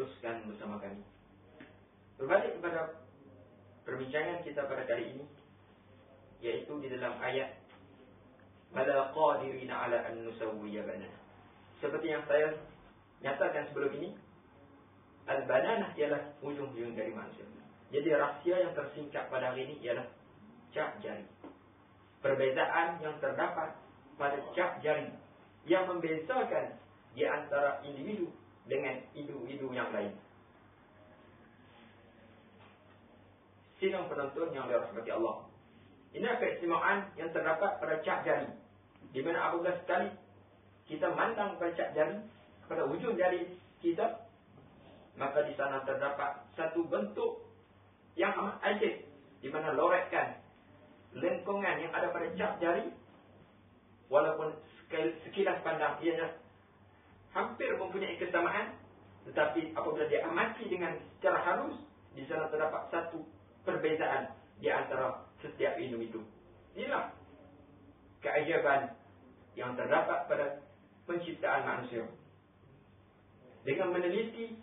teruskan bersama kami. Berbalik kepada perbincangan kita pada kali ini, yaitu di dalam ayat Bala qadirina ala an nusawwiya banana. Seperti yang saya nyatakan sebelum ini, al-bananah ialah ujung-ujung dari manusia. Jadi rahsia yang tersingkap pada hari ini ialah cap jari. Perbezaan yang terdapat pada cap jari yang membezakan di antara individu dengan individu yang lain. Sidang penonton yang dirahmati Allah, ini keistimewaan yang terdapat pada cap jari, di mana apabila sekali kita mandang pada cap jari, pada ujung jari kita, maka di sana terdapat satu bentuk yang amat ajaib, di mana loretkan lengkungan yang ada pada cap jari, walaupun sekilas pandang ianya hampir mempunyai kesamaan, tetapi apabila dia amati dengan secara halus, di sana terdapat satu perbezaan di antara setiap individu. Inilah keajaiban yang terdapat pada penciptaan manusia. Dengan meneliti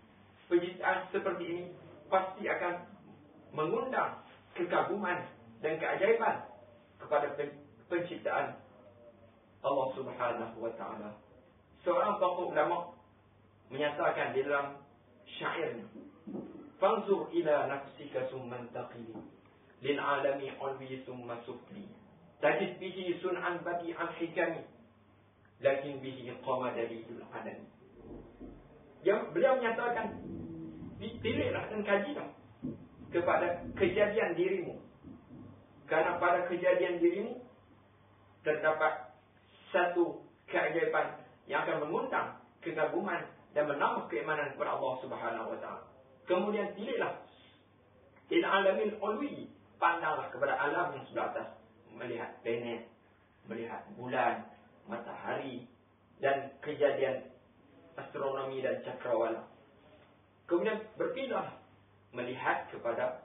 penciptaan seperti ini, pasti akan mengundang kekaguman dan keajaiban kepada penciptaan Allah Subhanahu wa ta'ala. Seorang tokoh ulama menyatakan di dalam syairnya, "Fanzur ila nafsika summa taqili lil alami ulwi summa sufli tajid bihi sun'an badi'an hikami lakin bihi qama dalilul adami." Beliau menyatakan, pilihlah dan kajilah kepada kejadian dirimu, karena pada kejadian dirimu terdapat satu keajaiban yang akan mengundang kekaguman dan menambah keimanan kepada Allah Subhanahu wa ta'ala. Kemudian pilihlah il alamin ulwi, pandanglah kepada alam yang sebelah atas, melihat planet, melihat bulan, matahari, dan kejadian astronomi dan cakrawala. Kemudian berpindah melihat kepada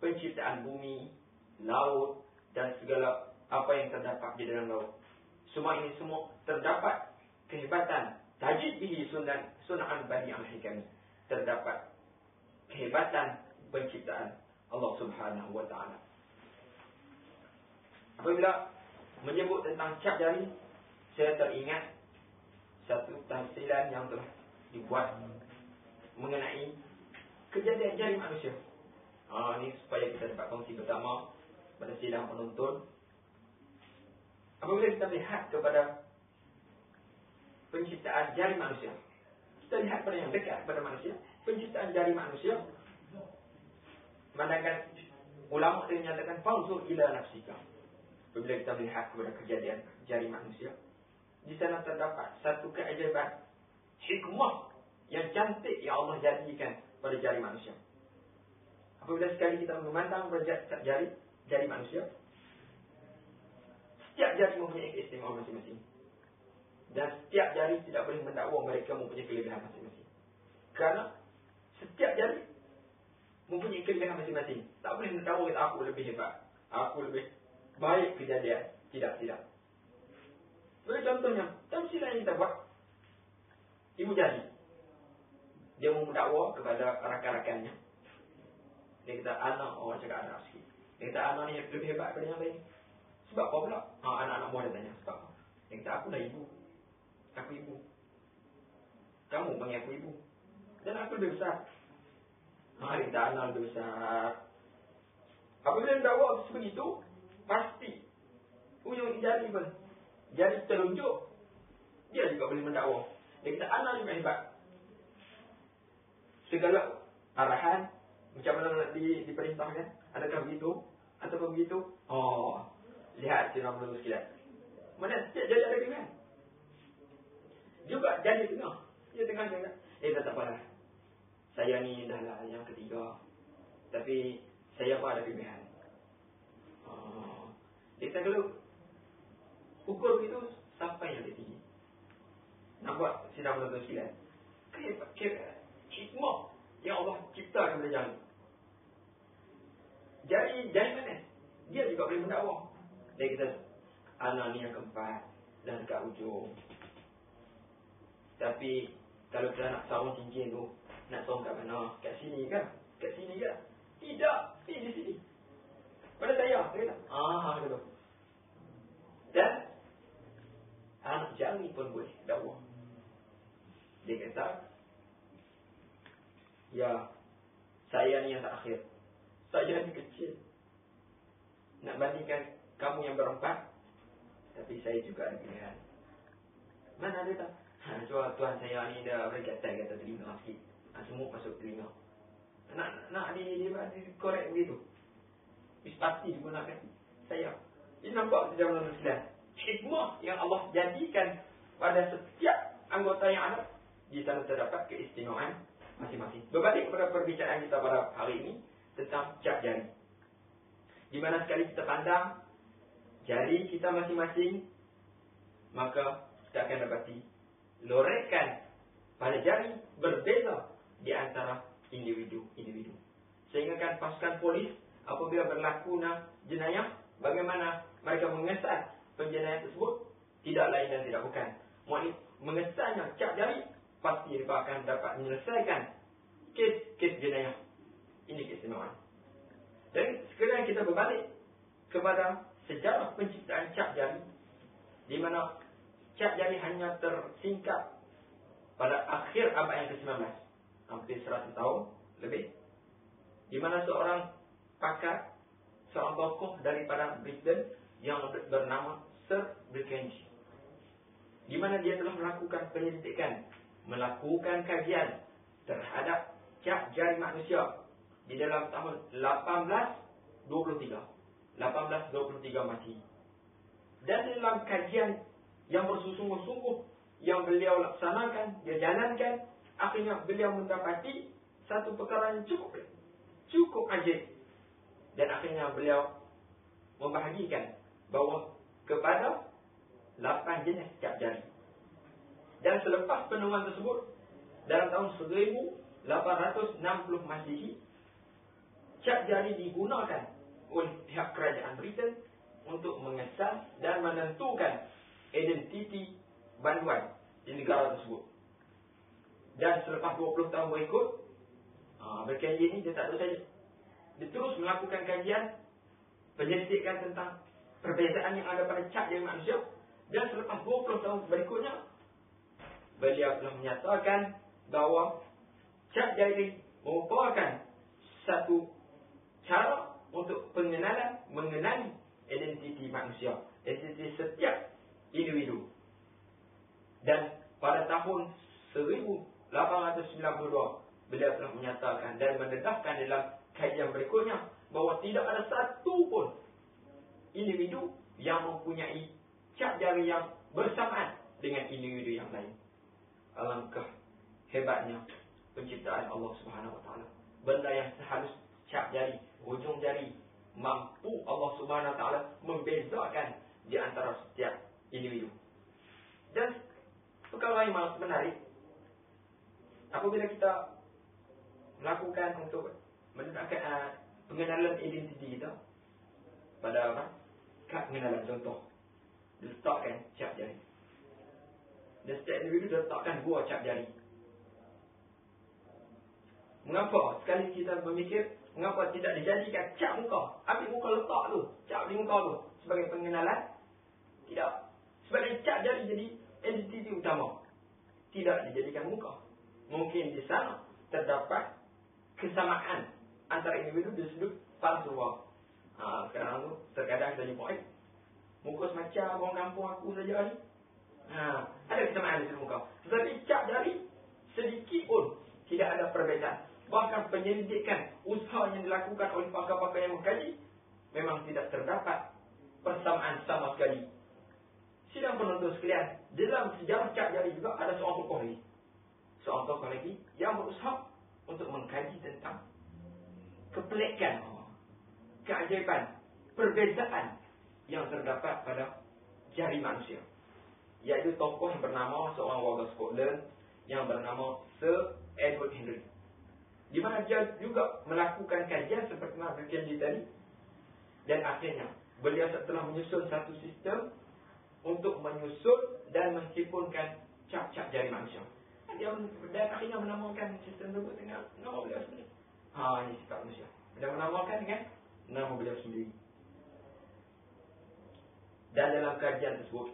penciptaan bumi, laut, dan segala apa yang terdapat di dalam laut. Semua ini semua terdapat kehebatan. Tajid bihi sun'an badi'an hikami. Terdapat kehebatan penciptaan Allah Subhanahu wa ta'ala. Apabila menyebut tentang cap jari, saya teringat satu tafsiran yang telah dibuat mengenai kejadian jari manusia. Ini supaya kita dapat kongsi bersama pada sidang penonton. Apabila kita lihat kepada penciptaan jari manusia, kita lihat pada yang dekat pada manusia, penciptaan jari manusia, mandakan ulama yang menyatakan fanzur ila nafsika. Apabila kita melihat kepada kejadian jari manusia, di sana terdapat satu keajaiban, hikmah yang cantik yang Allah jadikan pada jari manusia. Apabila sekali kita memandang jari manusia, setiap jari mempunyai keistimewaan masing-masing. Dan setiap jari tidak boleh mendakwa mereka mempunyai kelebihan masing-masing. Karena setiap jari mempunyai kelebihan masing-masing. Tak boleh mendakwa kata aku lebih hebat, aku lebih baik kejadian. Tidak. Sebagai contohnya, tamsilah yang kita buat, ibu jari, dia mendakwa kepada rakan-rakannya. Dia kata, anak orang cakap anak sikit. Dia kata, anak ni lebih hebat daripada yang lain. Sebab apa pula? Anak-anak muda dia tanya, sebab apa? Dia kata, aku dah ibu. Aku ibu. Kamu panggil aku ibu. Dan aku lebih besar. Dia kata, anak lebih besar. Apabila dia dakwa sebegitu, pasti ujung jari pun, jari telunjuk, dia juga boleh mendakwa. Dia kata, anak lebih hebat. Segala arahan macam mana nak diperintahkan, adakah begitu ataupun begitu? Lihat sinar melurus kilat. Mana setiap jari ada kelebihan. Juga jari tengah, dia tengah jangan. Tak apalah, saya ni dah lah yang ketiga, tapi saya pun ada kelebihan. Dia kata, kalau ukur begitu, siapa yang lebih tinggi? Nak buat sinar melurus kilat. Hikmah yang Allah ciptakan pada jari. Jari mana? Dia juga boleh mendakwa. Dia kata, anak ni yang keempat dan dekat ujung. Tapi kalau kita nak sarung cincin tu, Nak tong kat mana? Kat sini kan? Kat sini kan? Tidak, di sini. Pada saya kata. Kata. Dan anak jari pun boleh dakwah. Dia kata, ya, saya ni yang terakhir. Saya ni kecil. Nak bandingkan kamu yang berempat, tapi saya juga ada pilihan. Mana dia tak? Tuan saya ni dah berkata telinga sikit. Semua masuk telinga. Nak dikorek begitu. Pasti digunakan saya. Ini nampak dalam Islam. Hikmah yang Allah jadikan pada setiap anggota yang ada, di sana terdapat keistimewaan masing-masing. Berbalik kepada perbincangan kita pada hari ini tentang cap jari. Di mana sekali kita pandang jari kita masing-masing, maka kita akan dapati lorekan pada jari berbeza di antara individu-individu. Sehingga kan pasukan polis apabila berlaku jenayah, bagaimana mereka mengesan penjenayah tersebut? Tidak lain dan tidak bukan, mengesannya cap jari, pasti mereka akan dapat menyelesaikan kes jenayah. Ini keistimewaan. Dan sekarang kita berbalik kepada sejarah penciptaan cap jari, di mana cap jari hanya tersingkap pada akhir abad yang ke-19, hampir 100 tahun lebih, di mana seorang pakar, seorang tokoh daripada Britain yang bernama Sir Berkendji, di mana dia telah melakukan penyelidikan, melakukan kajian terhadap cap jari manusia di dalam tahun 1823 Masihi. Dan dalam kajian yang bersungguh-sungguh yang beliau laksanakan, dia jalankan, akhirnya beliau mendapati satu perkara yang cukup ajaib. Dan akhirnya beliau membahagikan bahawa kepada 8 jenis cap jari. Dan selepas penemuan tersebut, dalam tahun 1860 Masihi, cap jari digunakan oleh pihak kerajaan Britain untuk mengesan dan menentukan identiti banduan di negara tersebut. Dan selepas 20 tahun berikut, Berkendji ini dia tak tahu saja. Dia terus melakukan kajian, penyelidikan tentang perbezaan yang ada pada cap jari manusia. Dan selepas 20 tahun berikutnya, beliau telah menyatakan bahawa cap jari merupakan satu cara untuk mengenali identiti manusia, identiti setiap individu. Dan pada tahun 1892, beliau telah menyatakan dan mendedahkan dalam kajian berikutnya bahawa tidak ada satu pun individu yang mempunyai cap jari yang bersamaan dengan individu yang lain. Alangkah hebatnya penciptaan Allah Subhanahu Wa Taala. Benda yang sehalus cap jari, ujung jari, mampu Allah Subhanahu Wa Taala membezakan di antara setiap individu. Dan perkara lain menarik, apabila kita melakukan untuk mendapatkan pengenalan identiti kita pada apa? Pengenalan contoh, letakkan cap jari. Dan setiap individu letakkan 2 cap jari. Mengapa sekali kita berfikir, mengapa tidak dijadikan cap muka? Ambil muka letak tu, cap di muka tu sebagai pengenalan? Tidak. Sebagai cap jari jadi identiti utama. Tidak dijadikan muka. Mungkin di sana terdapat kesamaan antara individu di sudut palsuwa. Sekarang tu terkadang kita jumpa muka semacam orang kampung aku saja ni. Ada kesamaan di sudut muka. Tetapi cap jari sedikit pun tidak ada perbezaan. Bahkan penyelidikan, usaha yang dilakukan oleh pakar-pakar yang mengkaji, memang tidak terdapat persamaan sama sekali. Sidang penonton sekalian, dalam sejarah cap jari juga ada seorang tokoh lagi. Seorang tokoh lagi yang berusaha untuk mengkaji tentang kepelikan, keajaiban, perbezaan yang terdapat pada jari manusia. Iaitu tokoh yang bernama seorang warga Scotland yang bernama Sir Edward Henry. Di mana dia juga melakukan kajian seperti mana Berkendji tadi. Dan akhirnya beliau telah menyusun satu sistem untuk menyusun dan menghimpunkan cap-cap jari manusia. dan akhirnya menamakan sistem tersebut dengan nama beliau sendiri. Ini sifat manusia. Dan menamakan dengan nama beliau sendiri. Dan dalam kajian tersebut,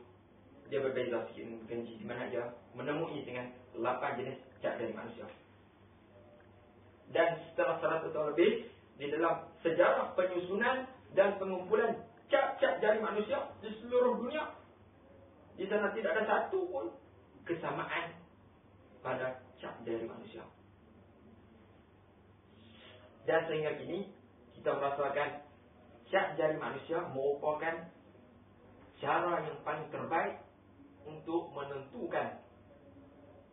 dia berbeza sikit dengan Genji, di mana dia menemui dengan 8 jenis cat jari manusia. Dan setelah 100 tahun lebih, di dalam sejarah penyusunan dan pengumpulan cat-cat jari manusia di seluruh dunia, di sana tidak ada satu pun kesamaan pada cat jari manusia. Dan sehingga kini kita merasakan cat jari manusia merupakan cara yang paling terbaik untuk menentukan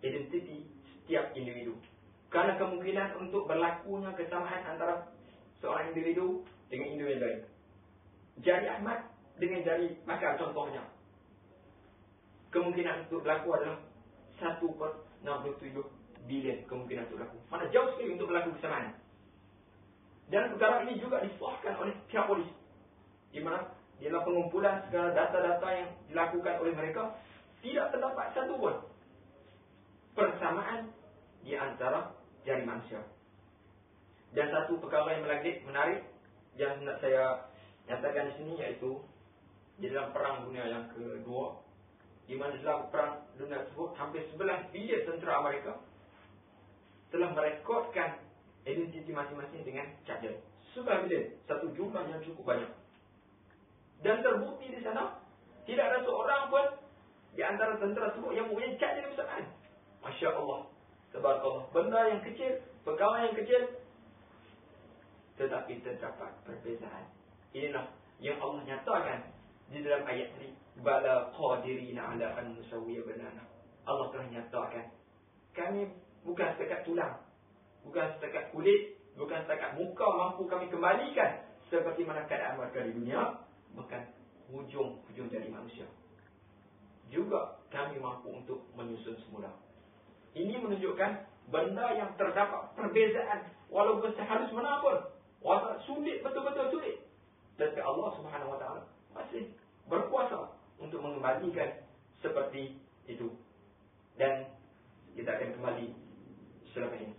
identiti setiap individu. Karena kemungkinan untuk berlakunya kesamaan antara seorang individu dengan individu lain. Jari Ahmad dengan jari Bakar contohnya. Kemungkinan untuk berlaku adalah 1/67 bilion kemungkinan untuk berlaku. Mana jauh sekali untuk berlaku kesamaan. Dan perkara ini juga disahkan oleh pihak polis. Di mana dalam pengumpulan segala data-data yang dilakukan oleh mereka, tidak terdapat satu pun persamaan di antara jari manusia. Dan satu perkara yang menarik yang nak saya nyatakan di sini, yaitu di dalam Perang Dunia yang kedua, di mana dalam Perang Dunia tersebut hampir 11 bilion tentera Amerika telah merekodkan identiti masing-masing dengan cat jari. 11 bilion, satu jumlah yang cukup banyak. Dan terbukti di sana tidak ada seorang pun di antara tentera tersebut yang mempunyai cat jari bersamaan. Masya Allah, tabarakallah. Benda yang kecil, perkara yang kecil, tetapi terdapat perbezaan. Inilah yang Allah nyatakan di dalam ayat ini. Bala qadirina ala an nusawwiya banana. Allah telah nyatakan, kami bukan setakat tulang, bukan setakat kulit, bukan setakat muka mampu kami kembalikan seperti mana keadaan mereka di dunia, bahkan hujung dari manusia juga kami mampu untuk menyusun semula. Ini menunjukkan benda yang terdapat perbezaan, walaupun sehalus mana pun, walaupun sulit, betul-betul sulit, tetapi Allah Subhanahu Wa Taala masih berkuasa untuk mengembalikan seperti itu. Dan kita akan kembali selepas ini.